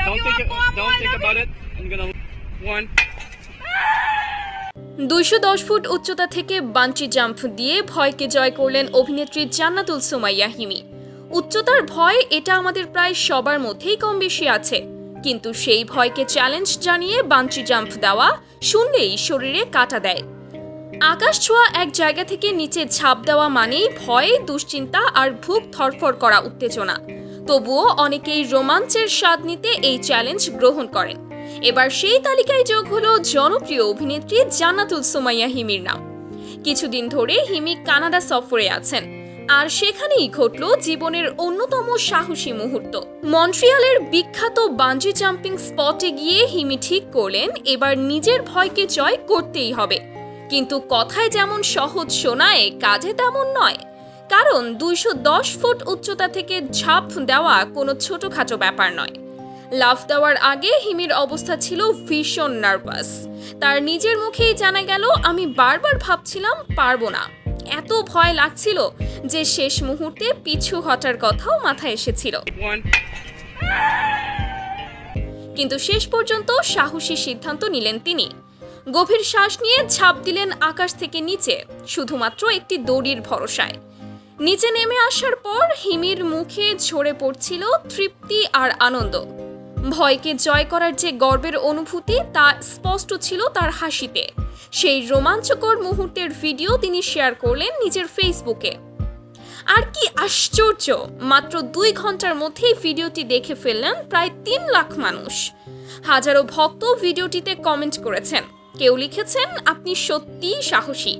Don't think about it. I'm gonna 1. 210 foot উচ্চতা থেকে Vanchi jump দিয়ে ভয়কে জয় করলেন অভিনেত্রী জান্নাতুল সুমাইয়া হিমি। উচ্চতার ভয় এটা আমাদের প্রায় সবার মধ্যেই কম বেশি আছে, কিন্তু সেই ভয়কে চ্যালেঞ্জ জানিয়ে বাঞ্চি জাম্প দেওয়া শুনলেই শরীরে কাঁটা দেয়। আকাশ ছোঁয়া এক জায়গা থেকে নিচে ঝাঁপ দেওয়া মানেই ভয়, দুশ্চিন্তা আর বুক ধড়ফড় করা উত্তেজনা। তবুও অনেকেই রোমাঞ্চের স্বাদ নিতে এই চ্যালেঞ্জ গ্রহণ করেন। এবার সেই তালিকায় যোগ হলো জনপ্রিয় অভিনেত্রী জান্নাতুল সুমাইয়া হিমির নাম। কিছুদিন ধরে হিমি কানাডা সফরে আছেন, আর সেখানেই ঘটল জীবনের অন্যতম সাহসী মুহূর্ত। মন্ট্রিয়ালের বিখ্যাত বাঞ্জি জাম্পিং স্পটে গিয়ে হিমি ঠিক করলেন এবার নিজের ভয়কে জয় করতেই হবে। কিন্তু কথায় যেমন সহজ শোনায়, কাজে তেমন নয়। কারণ 210 ফুট উচ্চতা থেকে ঝাঁপ দেওয়া কোনো ছোটখাটো ব্যাপার নয়। লাফ দেওয়ার আগে হিমির অবস্থা ছিল ভীষণ নার্ভাস। তার নিজের মুখেই জানা গেল, আমি বারবার ভাবছিলাম পারবো না। এত ভয় লাগছিল যে শেষ মুহূর্তে পিছু হটার কথাও মাথায় এসেছিল। 1. কিন্তু শেষ পর্যন্ত সাহসী সিদ্ধান্ত নিলেন তিনি। গভীর শ্বাস নিয়ে ঝাঁপ দিলেন আকাশ থেকে নিচে, শুধুমাত্র একটি দড়ির ভরসায়। নিচে নেমে আসার পর হিমির মুখে ঝরে পড়ছিল তৃপ্তি আর আনন্দ। ভয়কে জয় করার যে গর্বের অনুভূতি তা স্পষ্ট ছিল তার হাসিতে। সেই রোমাঞ্চকর মুহূর্তের ভিডিও তিনি শেয়ার করলেন নিজের ফেসবুকে। আর কি আশ্চর্য, মাত্র 2 ঘন্টার মধ্যেই ভিডিওটি দেখে ফেললেন প্রায় 3 লাখ মানুষ। হাজারো ভক্ত ভিডিওটিতে কমেন্ট করেছেন। কেউ লিখেছেন, আপনি সত্যিই সাহসী।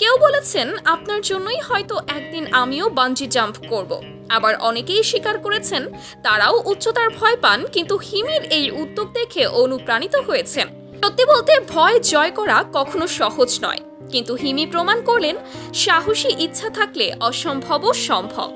কেউ বলেছেন, আপনার জন্যই হয়তো একদিন আমিও বাঞ্জি জাম্প করব। আবার অনেকেই স্বীকার করেছেন তারাও উচ্চতার ভয় পান, কিন্তু হিমির এই উদ্যোগ দেখে অনুপ্রাণিত হয়েছেন। সত্যি বলতে ভয় জয় করা কখনো সহজ নয়, কিন্তু হিমি প্রমাণ করলেন সাহসী ইচ্ছা থাকলে অসম্ভবও সম্ভব।